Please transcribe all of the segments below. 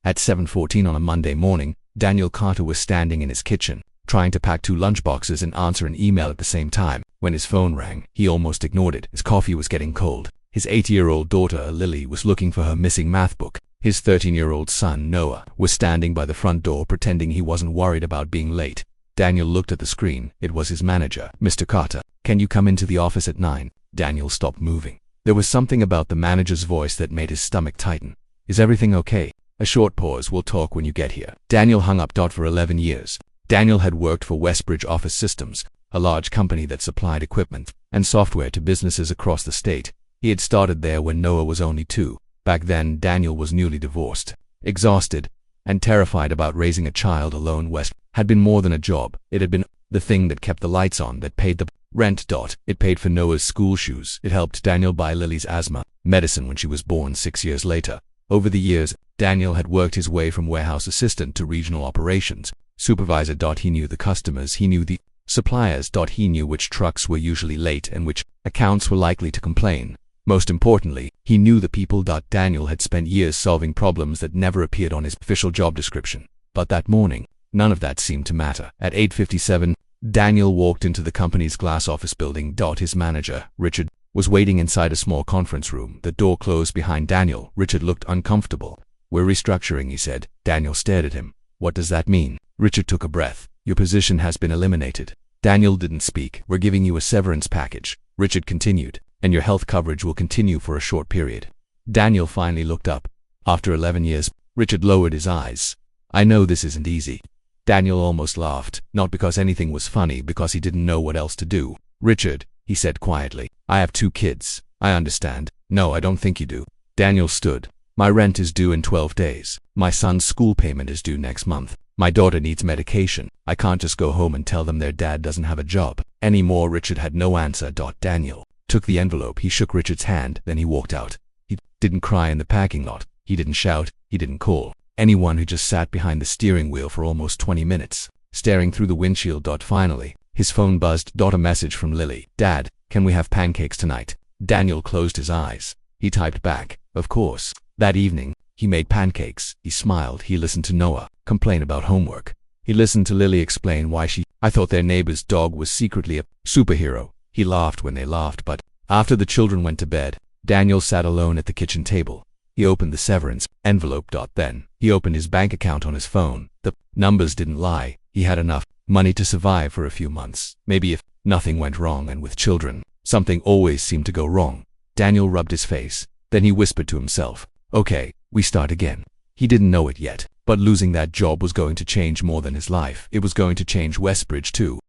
At 7:14 on a Monday morning, Daniel Carter was standing in his kitchen, trying to pack 2 lunchboxes and answer an email at the same time. When his phone rang, he almost ignored it. His coffee was getting cold. His 8-year-old daughter, Lily, was looking for her missing math book. His 13-year-old son, Noah, was standing by the front door pretending he wasn't worried about being late. Daniel looked at the screen. It was his manager. "Mr. Carter, can you come into the office at 9? Daniel stopped moving. There was something about the manager's voice that made his stomach tighten. "Is everything okay?" "A short pause. We'll talk when you get here." Daniel hung up. For 11 years, Daniel had worked for Westbridge Office Systems, a large company that supplied equipment and software to businesses across the state. He had started there when Noah was only 2. Back then, Daniel was newly divorced. Exhausted and terrified about raising a child alone, West had been more than a job. It had been the thing that kept the lights on, that paid the rent. It paid for Noah's school shoes. It helped Daniel buy Lily's asthma medicine when she was born 6 years later. Over the years, Daniel had worked his way from warehouse assistant to regional operations supervisor. He knew the customers. He knew the suppliers. He knew which trucks were usually late and which accounts were likely to complain. Most importantly, he knew the people. Daniel had spent years solving problems that never appeared on his official job description. But that morning, none of that seemed to matter. At 8:57, Daniel walked into the company's glass office building. His manager, Richard, was waiting inside a small conference room. The door closed behind Daniel. Richard looked uncomfortable. "We're restructuring," he said. Daniel stared at him. "What does that mean?" Richard took a breath. "Your position has been eliminated." Daniel didn't speak. "We're giving you a severance package," Richard continued, "and your health coverage will continue for a short period." Daniel finally looked up. After 11 years, Richard lowered his eyes. "I know this isn't easy." Daniel almost laughed, not because anything was funny, because he didn't know what else to do. "Richard," he said quietly, "I have 2 kids. I understand." "No, I don't think you do." Daniel stood. "My rent is due in 12 days. My son's school payment is due next month. My daughter needs medication. I can't just go home and tell them their dad doesn't have a job anymore." Richard had no answer. Daniel took the envelope. He shook Richard's hand, then he walked out. He didn't cry in the parking lot. He didn't shout. He didn't call anyone. Who just sat behind the steering wheel for almost 20 minutes, staring through the windshield. Finally, his phone buzzed. A message from Lily. "Dad, can we have pancakes tonight?" Daniel closed his eyes. He typed back, "Of course." That evening, he made pancakes. He smiled. He listened to Noah complain about homework. He listened to Lily explain why I thought their neighbor's dog was secretly a superhero. He laughed when they laughed. But after the children went to bed, Daniel sat alone at the kitchen table. He opened the severance envelope. Then he opened his bank account on his phone. The numbers didn't lie. He had enough money to survive for a few months. Maybe if nothing went wrong. And with children, something always seemed to go wrong. Daniel rubbed his face. Then he whispered to himself, "Okay, we start again." He didn't know it yet, but losing that job was going to change more than his life. It was going to change Westbridge too.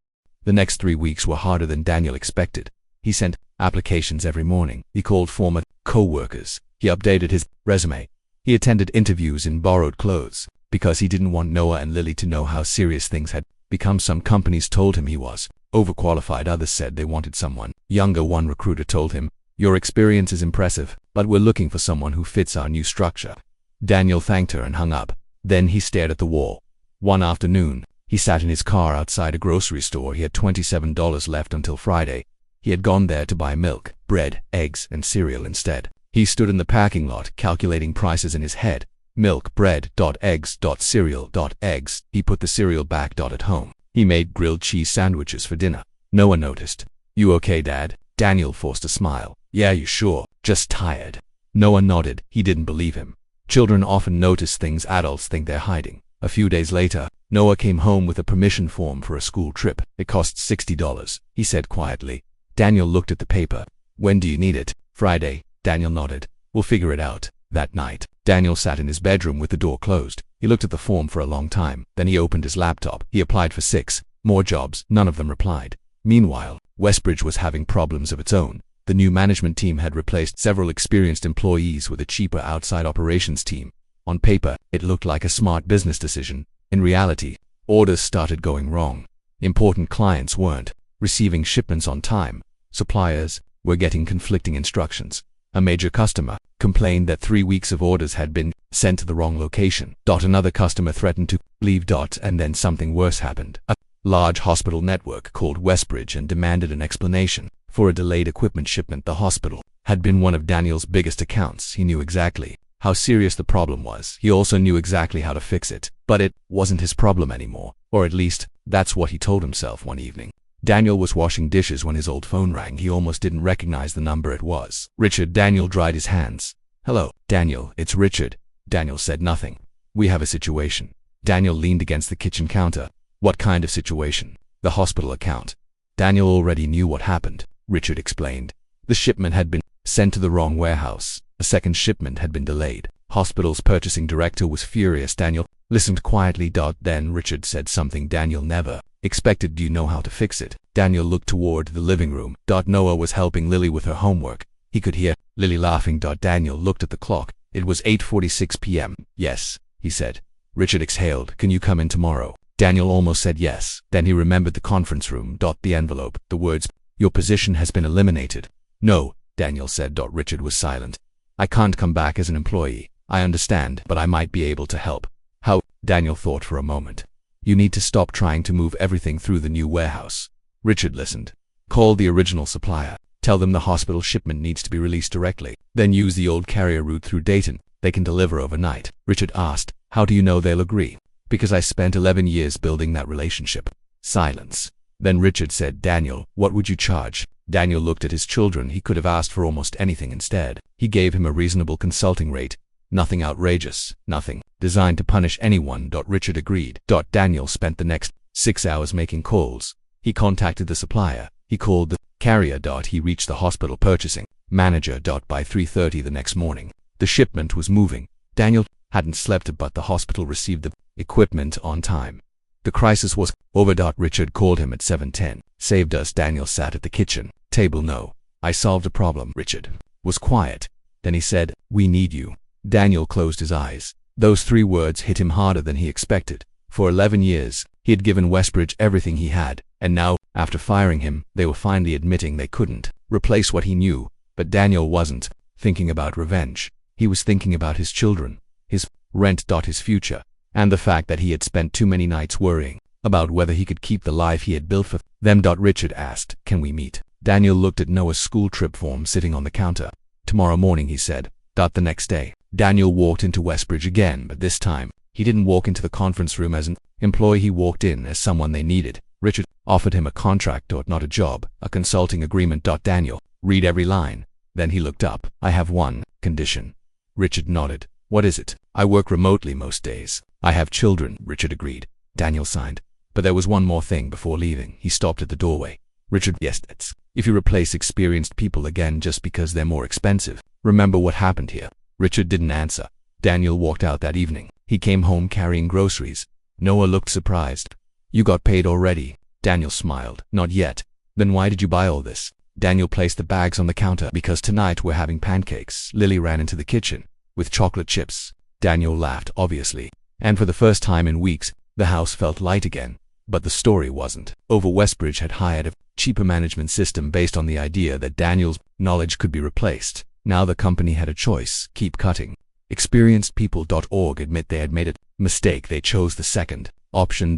The next 3 weeks were harder than Daniel expected. He sent applications every morning. He called former co-workers. He updated his resume. He attended interviews in borrowed clothes because he didn't want Noah and Lily to know how serious things had become. Some companies told him he was overqualified. Others said they wanted someone younger. One recruiter told him, "Your experience is impressive, but we're looking for someone who fits our new structure." Daniel thanked her and hung up. Then he stared at the wall. One afternoon, he sat in his car outside a grocery store. He had $27 left until Friday. He had gone there to buy milk, bread, eggs, and cereal instead. He stood in the parking lot, calculating prices in his head. Milk, bread, eggs, cereal, eggs. He put the cereal back. At home, he made grilled cheese sandwiches for dinner. Noah noticed. "You okay, Dad?" Daniel forced a smile. "Yeah, you sure? Just tired." Noah nodded. He didn't believe him. Children often notice things adults think they're hiding. A few days later, Noah came home with a permission form for a school trip. "It costs $60, he said quietly. Daniel looked at the paper. "When do you need it?" "Friday." Daniel nodded. "We'll figure it out." That night, Daniel sat in his bedroom with the door closed. He looked at the form for a long time. Then he opened his laptop. He applied for 6 more jobs. None of them replied. Meanwhile, Westbridge was having problems of its own. The new management team had replaced several experienced employees with a cheaper outside operations team. On paper, it looked like a smart business decision. In reality, orders started going wrong. Important clients weren't receiving shipments on time. Suppliers were getting conflicting instructions. A major customer complained that 3 weeks of orders had been sent to the wrong location. Another customer threatened to leave. And then something worse happened. A large hospital network called Westbridge and demanded an explanation for a delayed equipment shipment. The hospital had been one of Daniel's biggest accounts. He knew exactly how serious the problem was. He also knew exactly how to fix it, but it wasn't his problem anymore, or at least, that's what he told himself one evening. Daniel was washing dishes when his old phone rang. He almost didn't recognize the number it was. Richard. Daniel dried his hands. Hello, Daniel, it's Richard. Daniel said nothing. We have a situation. Daniel leaned against the kitchen counter. What kind of situation? The hospital account. Daniel already knew what happened. Richard explained. The shipment had been sent to the wrong warehouse. A second shipment had been delayed. Hospital's purchasing director was furious. Daniel listened quietly. Then Richard said something Daniel never expected. Do you know how to fix it? Daniel looked toward the living room. Noah was helping Lily with her homework. He could hear Lily laughing. Daniel looked at the clock. It was 8:46 p.m. Yes, he said. Richard exhaled. Can you come in tomorrow? Daniel almost said yes. Then he remembered the conference room. The envelope. The words, your position has been eliminated. No, Daniel said. Richard was silent. I can't come back as an employee. I understand, but I might be able to help. How? Daniel thought for a moment. You need to stop trying to move everything through the new warehouse. Richard listened. Call the original supplier. Tell them the hospital shipment needs to be released directly. Then use the old carrier route through Dayton. They can deliver overnight. Richard asked, how do you know they'll agree? Because I spent 11 years building that relationship. Silence. Then Richard said, Daniel, what would you charge? Daniel looked at his children. He could have asked for almost anything instead. He gave him a reasonable consulting rate. Nothing outrageous, nothing designed to punish anyone. Richard agreed. Daniel spent the next 6 hours making calls. He contacted the supplier. He called the carrier. He reached the hospital purchasing manager. By 3:30 the next morning, the shipment was moving. Daniel hadn't slept, but the hospital received the equipment on time. The crisis was over. Richard called him at 7:10. Saved us. Daniel sat at the kitchen table. No, I solved a problem. Richard was quiet. Then he said, we need you. Daniel closed his eyes. Those 3 words hit him harder than he expected. For 11 years, he had given Westbridge everything he had, and now, after firing him, they were finally admitting they couldn't replace what he knew. But Daniel wasn't thinking about revenge. He was thinking about his children, his rent. His future, and the fact that he had spent too many nights worrying about whether he could keep the life he had built for them. Richard asked, can we meet? Daniel looked at Noah's school trip form sitting on the counter. Tomorrow morning, he said. The next day, Daniel walked into Westbridge again, but this time, he didn't walk into the conference room as an employee. He walked in as someone they needed. Richard offered him a contract, not a job, a consulting agreement. Daniel read every line. Then he looked up. I have one condition. Richard nodded. What is it? I work remotely most days. I have children. Richard agreed. Daniel signed. But there was one more thing before leaving. He stopped at the doorway. Richard, yes, that's if you replace experienced people again just because they're more expensive. Remember what happened here? Richard didn't answer. Daniel walked out that evening. He came home carrying groceries. Noah looked surprised. You got paid already? Daniel smiled. Not yet. Then why did you buy all this? Daniel placed the bags on the counter. Because tonight we're having pancakes. Lily ran into the kitchen with chocolate chips. Daniel laughed, obviously. And for the first time in weeks, the house felt light again. But the story wasn't over. Westbridge had hired a cheaper management system based on the idea that Daniel's knowledge could be replaced. Now the company had a choice: keep cutting experiencedpeople.org admit they had made a mistake. They chose the second option.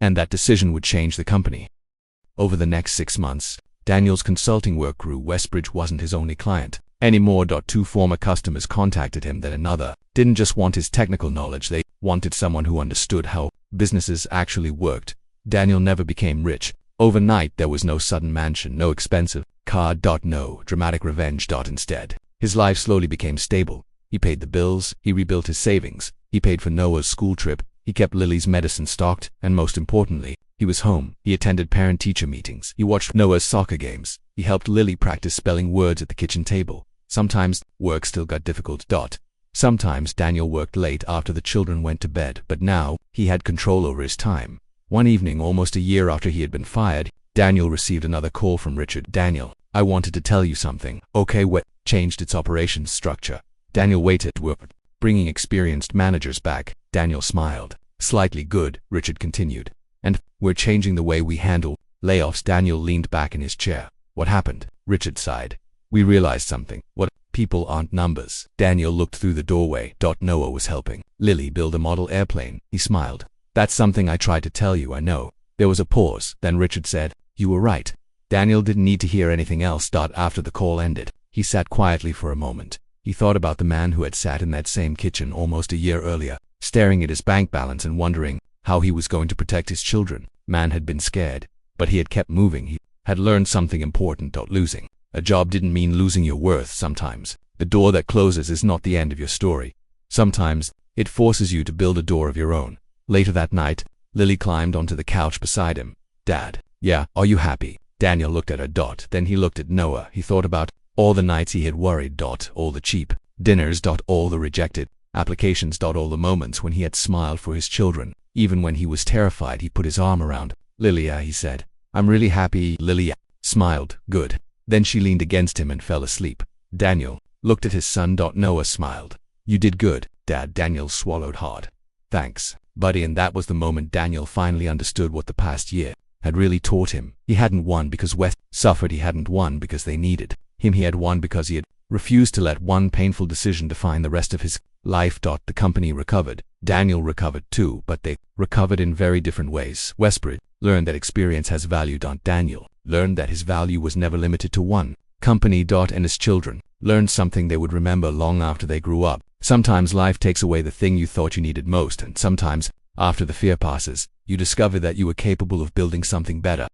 And that decision would change the company. Over the next 6 months, Daniel's consulting work grew. Westbridge wasn't his only client anymore. 2 former customers contacted him. That another didn't just want his technical knowledge, they wanted someone who understood how businesses actually worked. Daniel never became rich overnight. There was no sudden mansion, no expensive car. No dramatic revenge. Instead, his life slowly became stable. He paid the bills, he rebuilt his savings, he paid for Noah's school trip, he kept Lily's medicine stocked, and most importantly, he was home. He attended parent-teacher meetings, he watched Noah's soccer games, he helped Lily practice spelling words at the kitchen table. Sometimes, work still got difficult. Sometimes Daniel worked late after the children went to bed, but now, he had control over his time. One evening, almost a year after he had been fired, Daniel received another call from Richard. Daniel, I wanted to tell you something. Okay, what? Changed its operations structure. Daniel waited. We're bringing experienced managers back. Daniel smiled. Slightly good, Richard continued. And we're changing the way we handle layoffs. Daniel leaned back in his chair. What happened? Richard sighed. We realized something. What? People aren't numbers. Daniel looked through the doorway. Noah was helping Lily build a model airplane. He smiled. That's something I tried to tell you, I know. There was a pause. Then Richard said, you were right. Daniel didn't need to hear anything else. After the call ended, he sat quietly for a moment. He thought about the man who had sat in that same kitchen almost a year earlier, staring at his bank balance and wondering how he was going to protect his children. Man had been scared, but he had kept moving. He had learned something important. Losing a job didn't mean losing your worth. Sometimes the door that closes is not the end of your story. Sometimes it forces you to build a door of your own. Later that night, Lily climbed onto the couch beside him. Dad, yeah, are you happy? Daniel looked at her. Then he looked at Noah. He thought about all the nights he had worried. All the cheap dinners. All the rejected applications. All the moments when he had smiled for his children. Even when he was terrified, he put his arm around Lily. He said, I'm really happy. Lily smiled. Good. Then she leaned against him and fell asleep. Daniel looked at his son. Noah smiled. You did good, Dad. Daniel swallowed hard. Thanks, buddy. And that was the moment Daniel finally understood what the past year had really taught him. He hadn't won because West suffered. He hadn't won because they needed him. He had won because he had refused to let one painful decision define the rest of his life. The company recovered. Daniel recovered too, but they recovered in very different ways. Westbridge learned that experience has value. Daniel learned that his value was never limited to one company. And his children learned something they would remember long after they grew up. Sometimes life takes away the thing you thought you needed most, and sometimes, after the fear passes, you discover that you are capable of building something better.